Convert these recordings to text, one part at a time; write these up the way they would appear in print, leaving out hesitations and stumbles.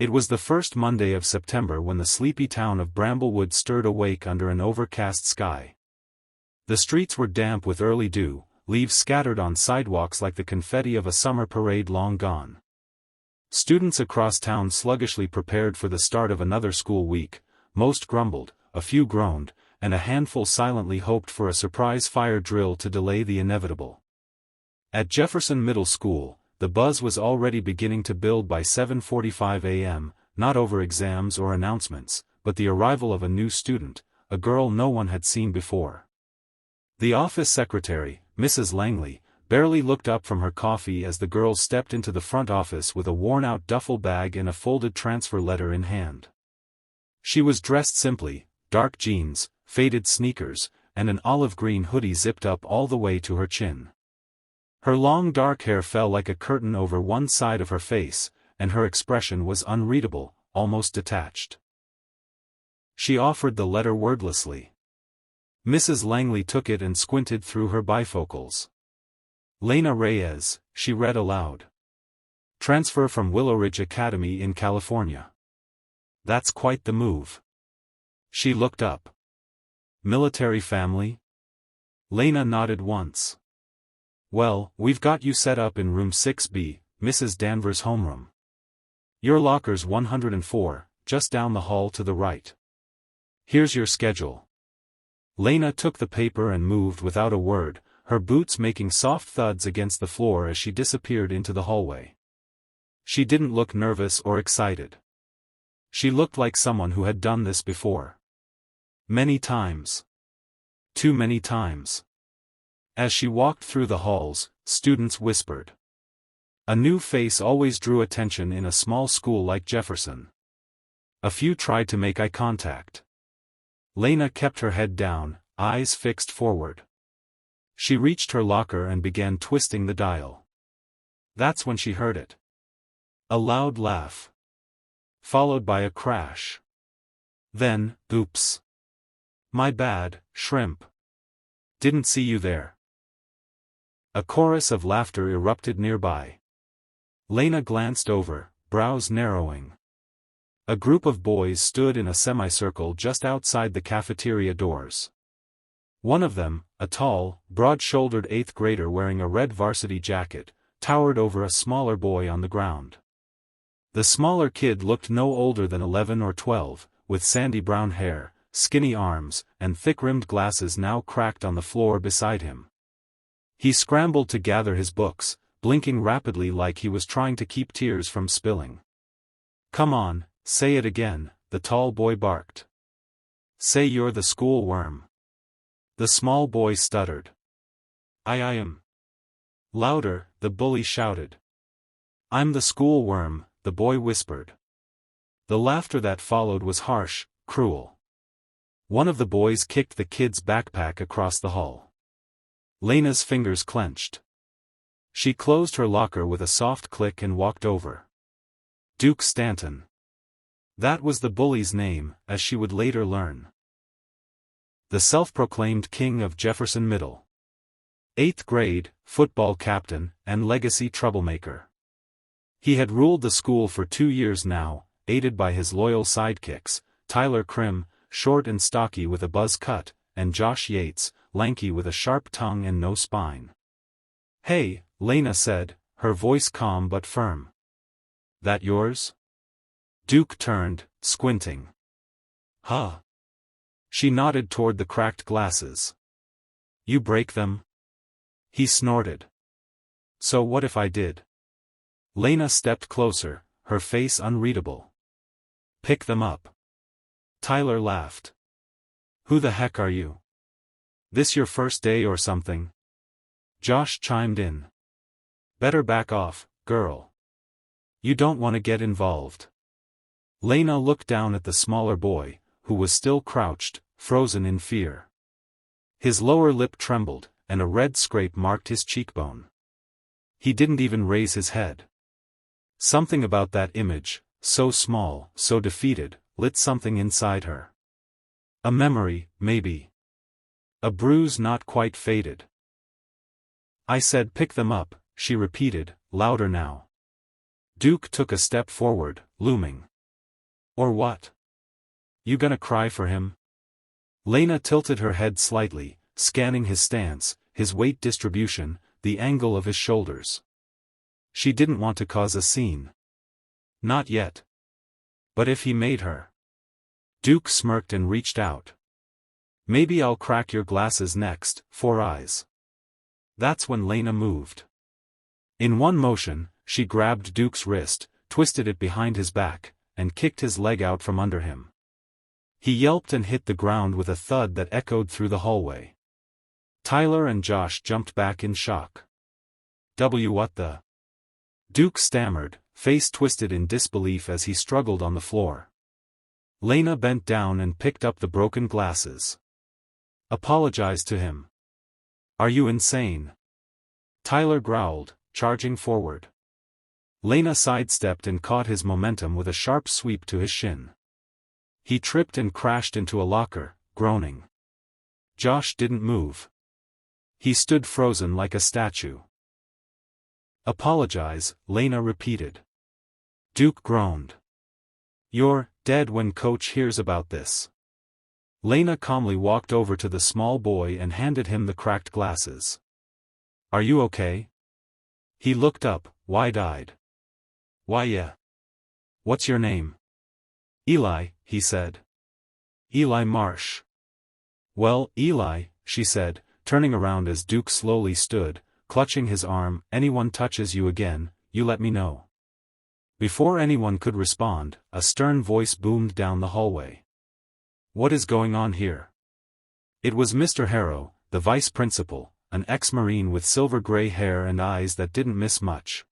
It was the first Monday of September when the sleepy town of Bramblewood stirred awake under an overcast sky. The streets were damp with early dew, leaves scattered on sidewalks like the confetti of a summer parade long gone. Students across town sluggishly prepared for the start of another school week. Most grumbled, a few groaned, and a handful silently hoped for a surprise fire drill to delay the inevitable. At Jefferson Middle School, the buzz was already beginning to build by 7:45 a.m., not over exams or announcements, but the arrival of a new student, a girl no one had seen before. The office secretary, Mrs. Langley, barely looked up from her coffee as the girl stepped into the front office with a worn-out duffel bag and a folded transfer letter in hand. She was dressed simply, dark jeans, faded sneakers, and an olive-green hoodie zipped up all the way to her chin. Her long dark hair fell like a curtain over one side of her face, and her expression was unreadable, almost detached. She offered the letter wordlessly. Mrs. Langley took it and squinted through her bifocals. Lena Reyes, she read aloud. Transfer from Willow Ridge Academy in California. That's quite the move. She looked up. Military family? Lena nodded once. Well, we've got you set up in room 6B, Mrs. Danvers' homeroom. Your locker's 104, just down the hall to the right. Here's your schedule. Lena took the paper and moved without a word, her boots making soft thuds against the floor as she disappeared into the hallway. She didn't look nervous or excited. She looked like someone who had done this before. Many times. Too many times. As she walked through the halls, students whispered. A new face always drew attention in a small school like Jefferson. A few tried to make eye contact. Lena kept her head down, eyes fixed forward. She reached her locker and began twisting the dial. That's when she heard it. A loud laugh. Followed by a crash. Then, oops. My bad, shrimp. Didn't see you there. A chorus of laughter erupted nearby. Lena glanced over, brows narrowing. A group of boys stood in a semicircle just outside the cafeteria doors. One of them, a tall, broad-shouldered 8th grader wearing a red varsity jacket, towered over a smaller boy on the ground. The smaller kid looked no older than 11 or 12, with sandy brown hair, skinny arms, and thick-rimmed glasses now cracked on the floor beside him. He scrambled to gather his books, blinking rapidly like he was trying to keep tears from spilling. Come on, say it again, the tall boy barked. Say you're the school worm. The small boy stuttered. I am. Louder, the bully shouted. I'm the school worm, the boy whispered. The laughter that followed was harsh, cruel. One of the boys kicked the kid's backpack across the hall. Lena's fingers clenched. She closed her locker with a soft click and walked over. Duke Stanton. That was the bully's name, as she would later learn. The self-proclaimed king of Jefferson Middle. 8th grade, football captain, and legacy troublemaker. He had ruled the school for 2 years now, aided by his loyal sidekicks, Tyler Krim, short and stocky with a buzz cut, and Josh Yates, lanky with a sharp tongue and no spine. Hey, Lena said, her voice calm but firm. That yours? Duke turned, squinting. Huh? She nodded toward the cracked glasses. You break them? He snorted. So what if I did? Lena stepped closer, her face unreadable. Pick them up. Tyler laughed. Who the heck are you? This your first day or something? Josh chimed in. Better back off, girl. You don't want to get involved. Lena looked down at the smaller boy, who was still crouched, frozen in fear. His lower lip trembled, and a red scrape marked his cheekbone. He didn't even raise his head. Something about that image, so small, so defeated, lit something inside her. A memory, maybe. A bruise not quite faded. I said pick them up, she repeated, louder now. Duke took a step forward, looming. Or what? You gonna cry for him? Lena tilted her head slightly, scanning his stance, his weight distribution, the angle of his shoulders. She didn't want to cause a scene. Not yet. But if he made her? Duke smirked and reached out. Maybe I'll crack your glasses next, 4 eyes. That's when Lena moved. In one motion, she grabbed Duke's wrist, twisted it behind his back, and kicked his leg out from under him. He yelped and hit the ground with a thud that echoed through the hallway. Tyler and Josh jumped back in shock. What the? Duke stammered, face twisted in disbelief as he struggled on the floor. Lena bent down and picked up the broken glasses. Apologized to him. Are you insane? Tyler growled, charging forward. Lena sidestepped and caught his momentum with a sharp sweep to his shin. He tripped and crashed into a locker, groaning. Josh didn't move. He stood frozen like a statue. Apologize, Lena repeated. Duke groaned. You're dead when Coach hears about this. Lena calmly walked over to the small boy and handed him the cracked glasses. Are you okay? He looked up, wide-eyed. Why yeah. What's your name? Eli, he said. Eli Marsh. Well, Eli, she said, turning around as Duke slowly stood, clutching his arm. Anyone touches you again, you let me know. Before anyone could respond, a stern voice boomed down the hallway. What is going on here? It was Mr. Harrow, the vice principal, an ex-Marine with silver-gray hair and eyes that didn't miss much.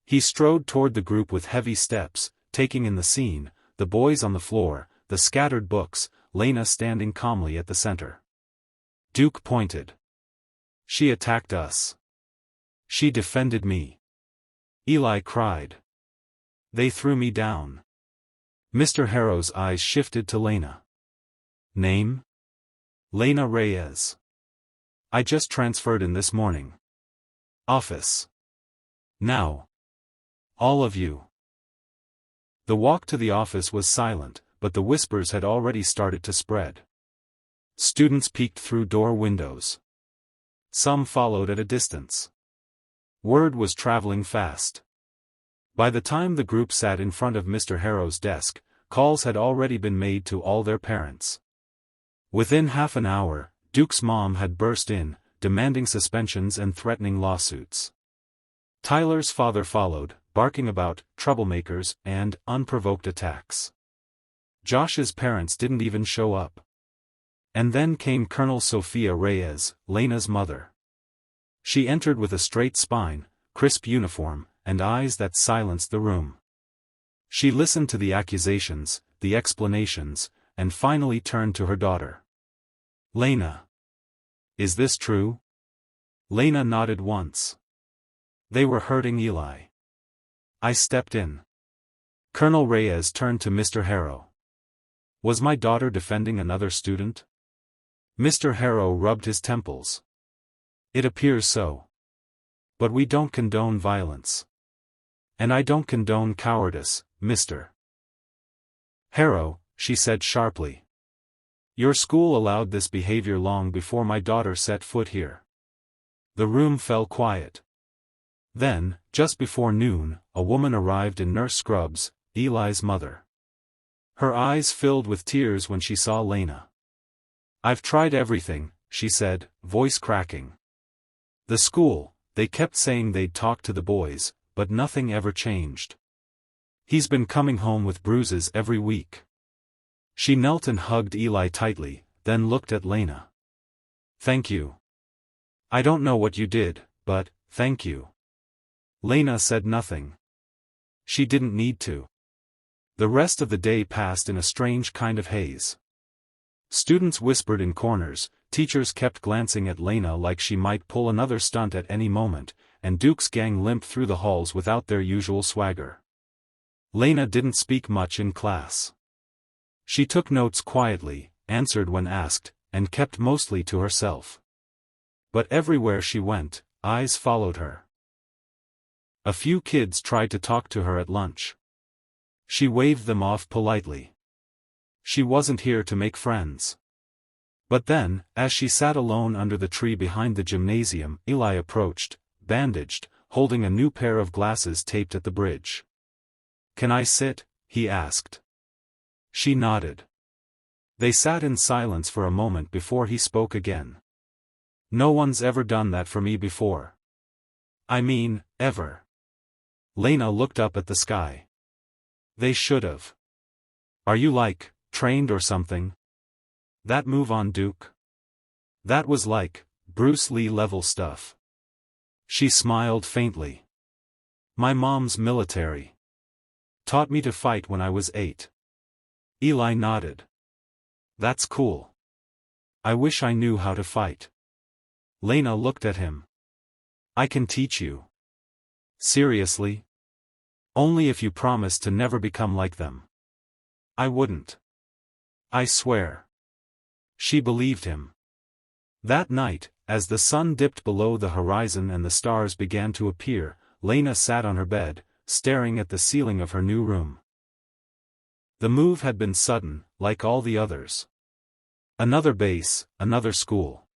He strode toward the group with heavy steps, taking in the scene, the boys on the floor, the scattered books, Lena standing calmly at the center. Duke pointed. She attacked us. She defended me. Eli cried. They threw me down. Mr. Harrow's eyes shifted to Lena. Name? Lena Reyes. I just transferred in this morning. Office. Now. All of you. The walk to the office was silent, but the whispers had already started to spread. Students peeked through door windows. Some followed at a distance. Word was traveling fast. By the time the group sat in front of Mr. Harrow's desk, calls had already been made to all their parents. Within half an hour, Duke's mom had burst in, demanding suspensions and threatening lawsuits. Tyler's father followed, barking about troublemakers and unprovoked attacks. Josh's parents didn't even show up. And then came Colonel Sophia Reyes, Lena's mother. She entered with a straight spine, crisp uniform, and eyes that silenced the room. She listened to the accusations, the explanations, and finally turned to her daughter. Lena. Is this true? Lena nodded once. They were hurting Eli. I stepped in. Colonel Reyes turned to Mr. Harrow. Was my daughter defending another student? Mr. Harrow rubbed his temples. It appears so. But we don't condone violence. And I don't condone cowardice, Mr. Harrow, she said sharply. Your school allowed this behavior long before my daughter set foot here. The room fell quiet. Then, just before noon, a woman arrived in nurse scrubs, Eli's mother. Her eyes filled with tears when she saw Lena. I've tried everything, she said, voice cracking. The school, they kept saying they'd talk to the boys, but nothing ever changed. He's been coming home with bruises every week. She knelt and hugged Eli tightly, then looked at Lena. Thank you. I don't know what you did, but, thank you. Lena said nothing. She didn't need to. The rest of the day passed in a strange kind of haze. Students whispered in corners, teachers kept glancing at Lena like she might pull another stunt at any moment, and Duke's gang limped through the halls without their usual swagger. Lena didn't speak much in class. She took notes quietly, answered when asked, and kept mostly to herself. But everywhere she went, eyes followed her. A few kids tried to talk to her at lunch. She waved them off politely. She wasn't here to make friends. But then, as she sat alone under the tree behind the gymnasium, Eli approached, bandaged, holding a new pair of glasses taped at the bridge. "Can I sit?" he asked. She nodded. They sat in silence for a moment before he spoke again. "No one's ever done that for me before. I mean, ever." Lena looked up at the sky. "They should've. Are you trained or something? That move on Duke? That was Bruce Lee level stuff." She smiled faintly. "My mom's military. Taught me to fight when I was 8. Eli nodded. "That's cool. I wish I knew how to fight." Lena looked at him. "I can teach you." "Seriously?" "Only if you promise to never become like them." "I wouldn't. I swear." She believed him. That night, as the sun dipped below the horizon and the stars began to appear, Lena sat on her bed, staring at the ceiling of her new room. The move had been sudden, like all the others. Another base, another school.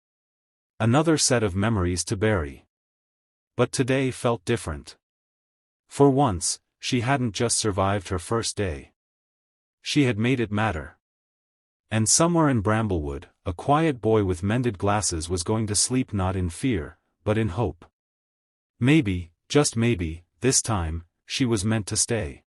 Another set of memories to bury. But today felt different. For once, she hadn't just survived her first day. She had made it matter. And somewhere in Bramblewood, a quiet boy with mended glasses was going to sleep not in fear, but in hope. Maybe, just maybe, this time, she was meant to stay.